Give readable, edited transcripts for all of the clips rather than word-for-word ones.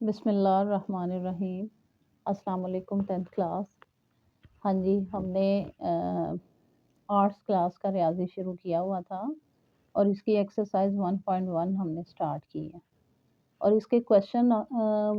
बिस्मिल्लाहिर्रहमानिर्रहीम। अस्सलाम वालेकुम 10th क्लास। हाँ जी, हमने आर्ट्स क्लास का रियाज़ी शुरू किया हुआ था और इसकी एक्सरसाइज़ 1.1 हमने स्टार्ट की है और इसके क्वेश्चन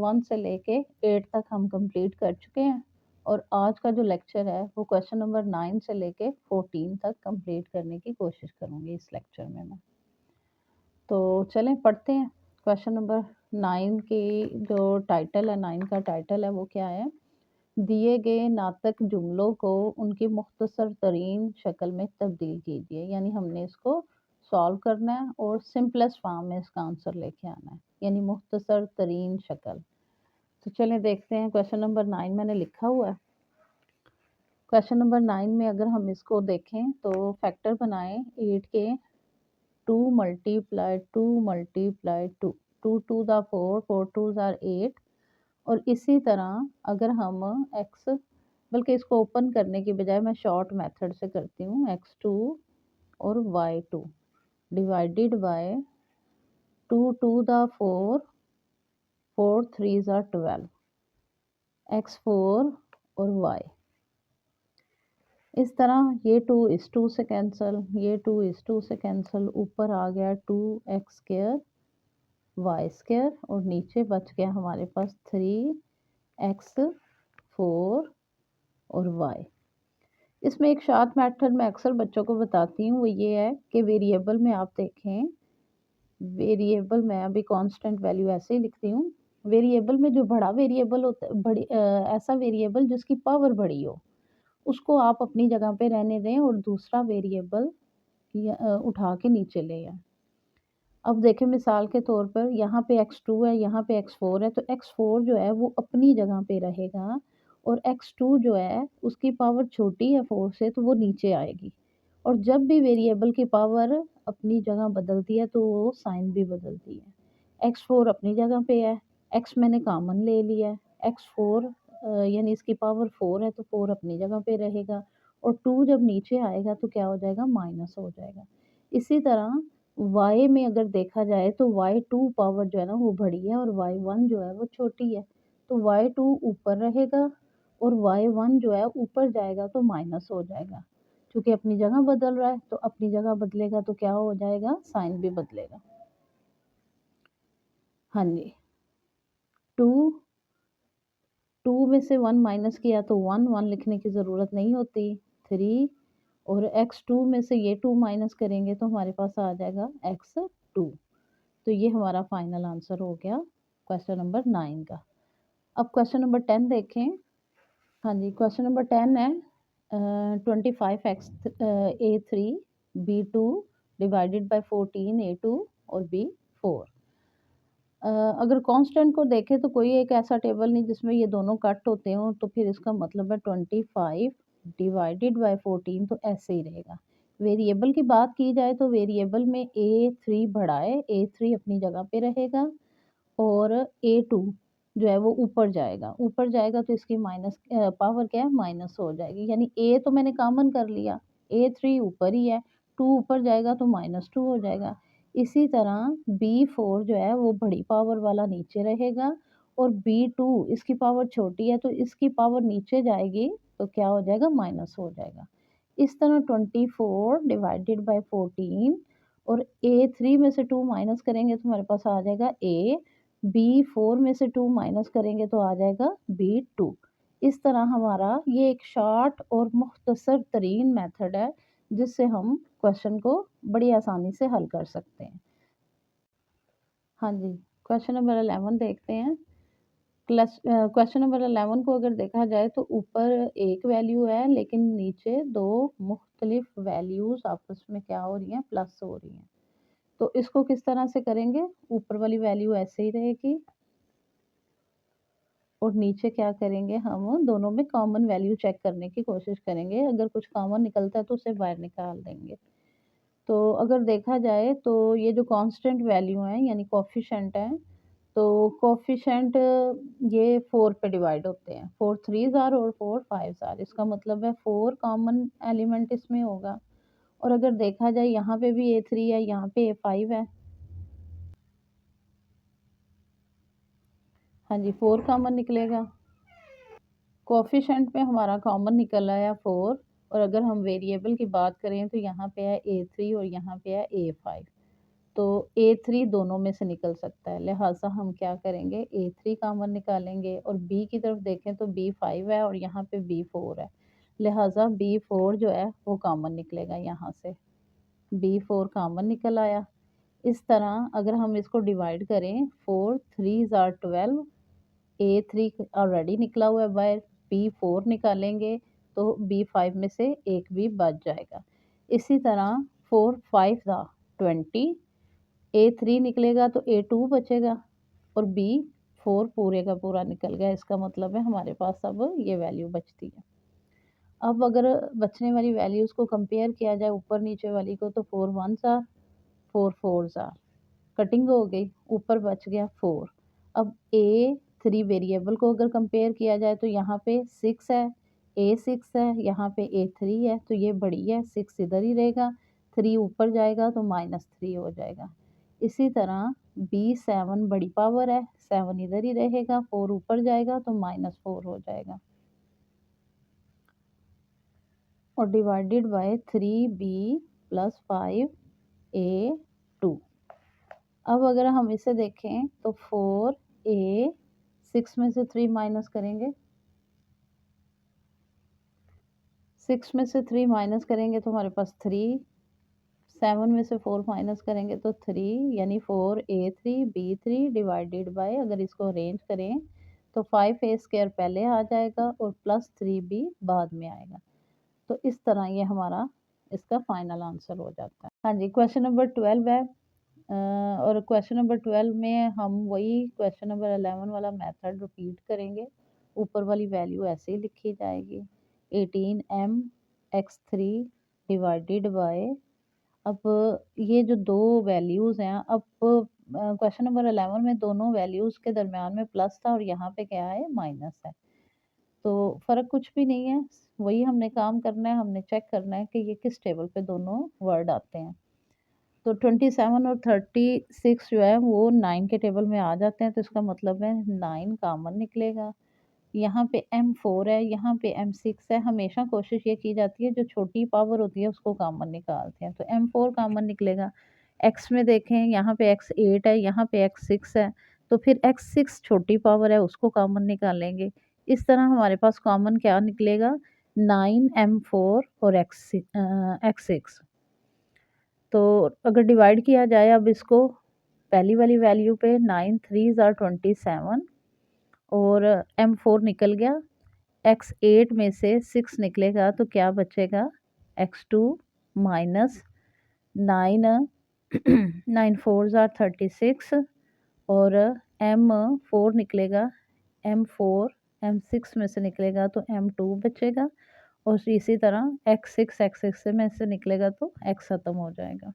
1 से लेके 8 तक हम कंप्लीट कर चुके हैं और आज का जो लेक्चर है वो क्वेश्चन नंबर 9 से लेके 14 तक कंप्लीट करने की कोशिश करूँगी इस लेक्चर में मैं। तो चलें पढ़ते हैं। क्वेश्चन नंबर 9 की जो टाइटल है 9 का टाइटल है वो क्या है? दिए गए नातक जुमलों को उनकी मुख्तसर तरीन शक्ल में तब्दील कीजिए। यानी हमने इसको सॉल्व करना है और सिंपलेस्ट फॉर्म में इसका आंसर लेके आना है, यानी मुख्तसर तरीन शक्ल। तो चलें देखते हैं क्वेश्चन नंबर 9 मैंने लिखा हुआ है। क्वेश्चन नंबर 9 में अगर हम इसको देखें तो फैक्टर बनाएं 8 के 2 multiply 2 multiply 2, 2 to the 4, 4 twos are 8 और इसी तरह अगर हम एक्स, बल्कि इसको ओपन करने की बजाय मैं शॉर्ट मेथड से करती हूँ, x2 और y2 divided by 2 to the 4, 4 threes are 12, x4 और y। इस तरह ये 2 इस 2 से कैंसिल, ये 2 इस 2 से कैंसिल, ऊपर आ गया 2x स्क्वायर वाई स्क्वायर और नीचे बच गया हमारे पास 3x4 और y। इसमें एक शॉर्ट मेथड मैं अक्सर बच्चों को बताती हूँ, वो ये है कि वेरिएबल में आप देखें, वेरिएबल में अभी कांस्टेंट वैल्यू ऐसे ही लिखती हूँ। वेरिएबल में जो बड़ा वेरिएबल होता है, ऐसा वेरिएबल जिसकी पावर बड़ी हो, उसको आप अपनी जगह पे रहने दें और दूसरा वेरिएबल उठा के नीचे ले आएँ। अब देखें मिसाल के तौर पर यहाँ पे x2 है, यहाँ पे x4 है, तो x4 जो है वो अपनी जगह पे रहेगा और x2 जो है उसकी पावर छोटी है 4 से, तो वो नीचे आएगी। और जब भी वेरिएबल की पावर अपनी जगह बदलती है तो वो साइन भी बदलती है। x4 अपनी जगह पे है, x मैंने कॉमन ले लिया है, x4 यानी इसकी पावर 4 है तो 4 अपनी जगह पे रहेगा और 2 जब नीचे आएगा तो क्या हो जाएगा, माइनस हो जाएगा। इसी तरह y में अगर देखा जाए तो y2 पावर जो है ना वो बड़ी है और y1 जो है वो छोटी है। तो y2 ऊपर रहेगा और y1 जो है ऊपर जाएगा तो माइनस हो जाएगा। क्योंकि अपनी जगह बदल रहा है तो अपनी जगह बदलेगा तो क्या हो जाएगा, साइन भी बदलेगा। हाँ जी, 2 2 में से 1 माइनस किया तो 1 1 लिखने की ज़रूरत नहीं होती। 3 और x2 में से ये 2 माइनस करेंगे तो हमारे पास आ जाएगा x2। तो ये हमारा फाइनल आंसर हो गया क्वेश्चन नंबर 9 का। अब क्वेश्चन नंबर 10 देखें। हाँ जी, क्वेश्चन नंबर 10 है 25x a3 b2 divided by 14 a2 और b4। अगर कांस्टेंट को देखें तो कोई एक ऐसा टेबल नहीं जिसमें ये दोनों कट होते हों, तो फिर इसका मतलब है 25 डिवाइडेड बाय 14, तो ऐसे ही रहेगा। वेरिएबल की बात की जाए तो वेरिएबल में a3 बड़ा है, a3 अपनी जगह पे रहेगा और a2 जो है वो ऊपर जाएगा तो इसकी माइनस पावर क्या है, माइनस हो जाएगी। यानी a तो मैंने कॉमन कर लिया, a3 ऊपर ही है, 2 ऊपर जाएगा तो -2 हो जाएगा। इसी तरह b4 जो है वो बड़ी पावर वाला नीचे रहेगा और b2 इसकी पावर छोटी है तो इसकी पावर नीचे जाएगी तो क्या हो जाएगा, माइनस हो जाएगा। इस तरह 24 डिवाइडेड बाय 14 और a3 में से 2 माइनस करेंगे तो हमारे पास आ जाएगा a, b4 में से 2 माइनस करेंगे तो आ जाएगा b2। इस तरह हमारा ये एक शॉर्ट और मुख्तसर तरीन मेथड है जिससे हम क्वेश्चन को बड़ी आसानी से हल कर सकते हैं। हाँ जी, क्वेश्चन नंबर 11 देखते हैं। क्वेश्चन नंबर 11 को अगर देखा जाए तो ऊपर एक वैल्यू है लेकिन नीचे 2 मुख्तलिफ वैल्यूज़ आपस में क्या हो रही हैं, प्लस हो रही हैं। तो इसको किस तरह से करेंगे, ऊपर वाली वैल्यू ऐसे ही रहेगी और नीचे क्या करेंगे, हम दोनों में कॉमन वैल्यू चेक करने की कोशिश करेंगे। अगर कुछ कॉमन निकलता है तो उसे बाहर निकाल देंगे। तो अगर देखा जाए तो ये जो कांस्टेंट वैल्यू हैं यानी कोएफ़िशिएंट हैं, तो कोएफ़िशिएंट ये 4 पे डिवाइड होते हैं। 4 थ्रीज़ आर और 4 फाइव्स आर। इसका मतलब है 4 कॉमन एलिमेंट इसमें होगा और अगर देखा जाए यहाँ पे भी A3 है, यहाँ पे A5 है। हाँ जी, 4 कॉमन निकलेगा। कोएफ़िशिएंट में हमारा कॉमन निकल आया 4 और अगर हम वेरिएबल की बात करें तो यहाँ पे है A3 और यहाँ पे है A5। तो A3 दोनों में से निकल सकता है, लिहाज़ा हम क्या करेंगे A3 कॉमन निकालेंगे और B की तरफ देखें तो B5 है और यहाँ पे B4 है, लिहाज़ा B4 जो है वो कॉमन निकलेगा यहाँ से। B4 कॉमन निकल आया। इस तरह अगर हम इसको डिवाइड करें 4 3s आर 12, A3 ऑलरेडी निकला हुआ है बाहर, B4 निकालेंगे तो B5 में से एक भी बच जाएगा। इसी तरह 4 5 20, A3 निकलेगा तो A2 बचेगा और B4 पूरे का पूरा निकल गया। इसका मतलब है हमारे पास अब ये वैल्यू बचती है। अब अगर बचने वाली वैल्यूज़ को कंपेयर किया जाए ऊपर नीचे वाली को तो 4 1s are 4 4s are, cutting हो गई, ऊपर बच गया 4। अब A3 वेरिएबल को अगर कंपेयर किया जाए तो यहाँ पे 6 है, A6 है, यहाँ पे A3 है, तो ये बड़ी है, 6 इधर ही रहेगा, 3 ऊपर जाएगा तो -3 हो जाएगा। इसी तरह B7 बड़ी पावर है, 7 इधर ही रहेगा, 4 ऊपर जाएगा तो -4 हो जाएगा। और डिवाइडेड बाय 3B + 5A2। अब अगर हम इसे देखें तो 4A 6 में से 3 माइनस करेंगे, 6 में से 3 माइनस करेंगे तो हमारे पास 3, 7 में से 4 माइनस करेंगे तो 3 यानी 4A3 B3 डिवाइडेड बाय अगर इसको अरेंज करें तो 5A² पहले आ जाएगा और प्लस 3B बाद में आएगा। तो इस तरह ये हमारा इसका फाइनल आंसर हो जाता है। हाँ जी, क्वेश्चन नंबर 12 है और क्वेश्चन नंबर 12 में हम वही क्वेश्चन नंबर 11 वाला मेथड रिपीट करेंगे। ऊपर वाली वैल्यू ऐसे ही लिखी जाएगी 18m x3 डिवाइडेड बाय, अब ये जो दो वैल्यूज़ हैं, अब क्वेश्चन नंबर 11 में दोनों वैल्यूज़ के दरमियान में प्लस था और यहाँ पे क्या है माइनस है, तो फ़र्क कुछ भी नहीं है, वही हमने काम करना है, हमने चेक करना है कि ये किस टेबल पे दोनों वर्ड आते हैं। तो 27 और 36 जो है वो 9 के टेबल में आ जाते हैं, तो इसका मतलब है 9 कॉमन निकलेगा। यहाँ पे M4 है, यहाँ पे M6 है, हमेशा कोशिश ये की जाती है जो छोटी पावर होती है उसको कॉमन निकालते हैं, तो M4 कॉमन निकलेगा। X में देखें यहाँ पे X8 है, यहाँ पे X6 है, तो फिर X6 छोटी पावर है उसको कॉमन निकालेंगे। इस तरह हमारे पास कॉमन क्या निकलेगा 9 M4 और X6। तो अगर डिवाइड किया जाए अब इसको पहली वाली वैल्यू पे 9 3s आर 27 और M4 निकल गया, X8 में से 6 निकलेगा तो क्या बचेगा X2 माइनस 9 9 4s आर 36 और M4 निकलेगा, M4 M6 में से निकलेगा तो M2 बचेगा और इसी तरह X6 में से निकलेगा तो X ख़त्म हो जाएगा।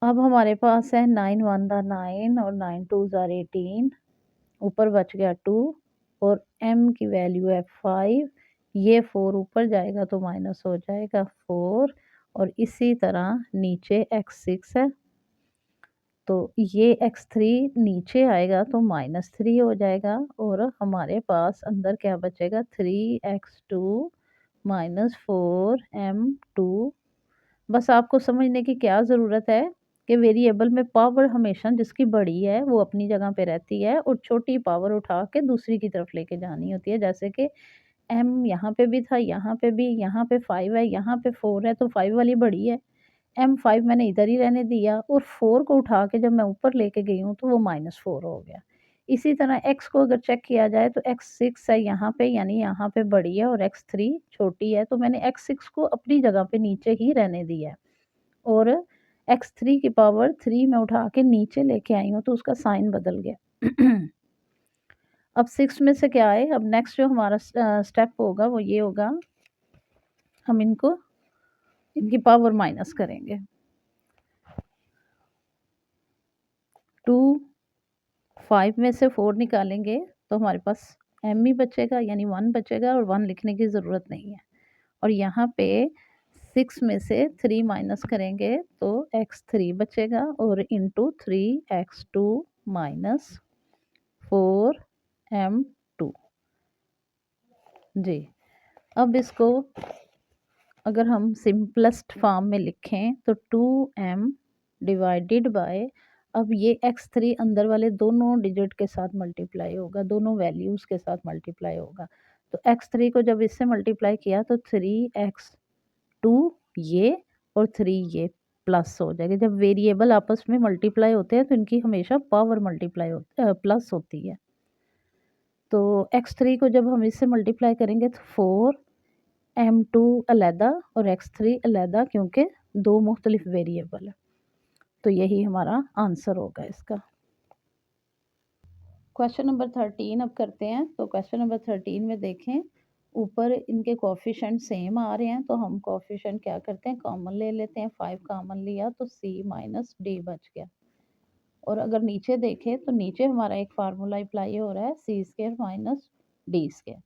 अब हमारे पास है 9 1 9 और 9 2 18, ऊपर बच गया 2 और m की वैल्यू है 5, ये 4 ऊपर जाएगा तो माइनस हो जाएगा 4 और इसी तरह नीचे x6 है, तो ये x3 नीचे आएगा तो -3 हो जाएगा और हमारे पास अंदर क्या बचेगा 3x2 - 4m2। बस आपको समझने की क्या ज़रूरत है कि वेरिएबल में पावर हमेशा जिसकी बड़ी है वो अपनी जगह पे रहती है और छोटी पावर उठा के दूसरी की तरफ लेके जानी होती है। जैसे कि m यहाँ पे भी था, यहाँ पे भी, यहाँ पे 5 है, यहाँ पे 4 है, तो 5 वाली बड़ी है, M5 मैंने इधर ही रहने दिया और 4 को उठा के जब मैं ऊपर लेके गई हूँ तो वो -4 हो गया। इसी तरह x को अगर चेक किया जाए तो x6 है यहाँ पे, यानी यहाँ पे बड़ी है और x3 छोटी है, तो मैंने x6 को अपनी जगह पे नीचे ही रहने दिया है और x3 की पावर 3 में उठा के नीचे लेके आई हूँ तो उसका साइन बदल गया। अब 6 में से क्या है, अब नेक्स्ट जो हमारा स्टेप होगा वो ये होगा, हम इनकी पावर माइनस करेंगे। 2 5 में से 4 निकालेंगे तो हमारे पास m ही बचेगा, यानी 1 बचेगा और 1 लिखने की ज़रूरत नहीं है। और यहाँ पे 6 में से 3 माइनस करेंगे तो x3 बचेगा और इंटू 3x2 - 4m2 जी। अब इसको अगर हम सिंपलेस्ट फॉर्म में लिखें तो 2m डिवाइडेड बाय, अब ये x3 अंदर वाले दोनों डिजिट के साथ मल्टीप्लाई होगा, दोनों वैल्यूज़ के साथ मल्टीप्लाई होगा। तो x3 को जब इससे मल्टीप्लाई किया तो 3x2 ये और 3 ये प्लस हो जाएगा। जब वेरिएबल आपस में मल्टीप्लाई होते हैं तो इनकी हमेशा पावर मल्टीप्लाई प्लस होती है। तो x3 को जब हम इससे मल्टीप्लाई करेंगे तो 4m2 अलहदा और x3 अलहदा, क्योंकि दो मुख्तलिफ वेरिएबल है। तो यही हमारा आंसर होगा इसका। क्वेश्चन नंबर 13 अब करते हैं। तो क्वेश्चन नंबर 13 में देखें, ऊपर इनके कोफिशिएंट सेम आ रहे हैं तो हम कोफिशिएंट क्या करते हैं, कॉमन ले लेते हैं। 5 कॉमन लिया तो c माइनस डी बच गया। और अगर नीचे देखें तो नीचे हमारा एक फार्मूला अप्लाई हो रहा है, सी स्क्वायर माइनस डी स्क्वायर।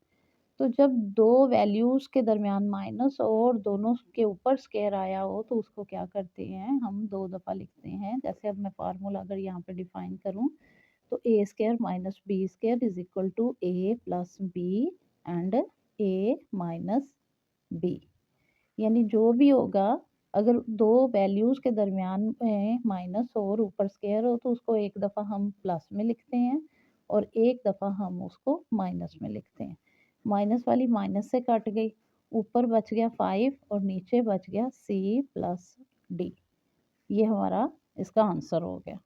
तो जब दो वैल्यूज़ के दरमियान माइनस और दोनों के ऊपर स्क्वायर आया हो तो उसको क्या करते हैं, हम दो दफ़ा लिखते हैं। जैसे अब मैं फार्मूला अगर यहाँ पे डिफाइन करूँ तो a square minus b square is equal to a plus b and a minus b. यानी जो भी होगा, अगर दो वैल्यूज़ के दरमियान में माइनस हो और ऊपर स्क्वायर हो तो उसको एक दफ़ा हम प्लस में लिखते हैं और एक दफ़ा हम उसको माइनस में लिखते हैं। माइनस वाली माइनस से कट गई, ऊपर बच गया 5 और नीचे बच गया सी प्लस डी। ये हमारा इसका आंसर हो गया।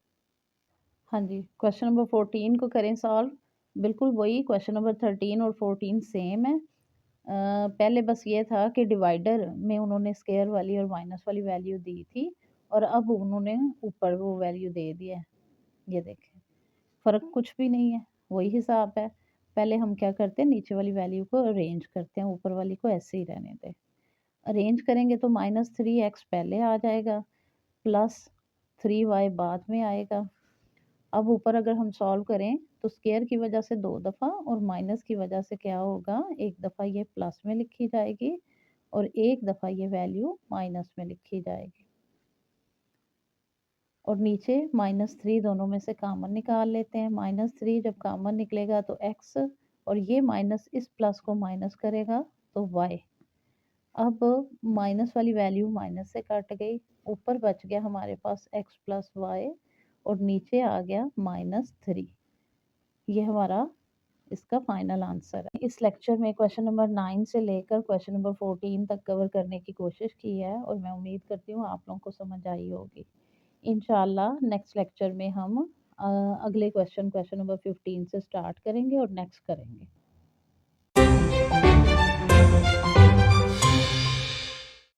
हाँ जी, क्वेश्चन नंबर 14 को करें सॉल्व। बिल्कुल वही क्वेश्चन नंबर 13 और 14 सेम है। पहले बस ये था कि डिवाइडर में उन्होंने स्क्वायर वाली और माइनस वाली वैल्यू दी थी और अब उन्होंने ऊपर वो वैल्यू दे दिया है। ये देखें, फ़र्क कुछ भी नहीं है, वही हिसाब है। पहले हम क्या करते हैं, नीचे वाली वैल्यू को अरेंज करते हैं, ऊपर वाली को ऐसे ही रहने दें। अरेंज करेंगे तो -3x पहले आ जाएगा, प्लस 3y बाद में आएगा। अब ऊपर अगर हम सॉल्व करें तो स्क्वायर की वजह से दो दफ़ा और माइनस की वजह से क्या होगा, एक दफ़ा ये प्लस में लिखी जाएगी और एक दफ़ा ये वैल्यू माइनस में लिखी जाएगी। और नीचे -3 दोनों में से कॉमन निकाल लेते हैं। -3 जब कॉमन निकलेगा तो x और ये माइनस इस प्लस को माइनस करेगा तो y। अब माइनस वाली वैल्यू माइनस से कट गई, ऊपर बच गया हमारे पास x प्लस वाई और नीचे आ गया -3। ये हमारा इसका फाइनल आंसर है। इस लेक्चर में क्वेश्चन नंबर 9 से लेकर क्वेश्चन नंबर 14 तक कवर करने की कोशिश की है और मैं उम्मीद करती हूँ आप लोगों को समझ आई होगी। इंशाल्लाह नेक्स्ट लेक्चर में हम अगले क्वेश्चन नंबर 15 से स्टार्ट करेंगे और नेक्स्ट करेंगे।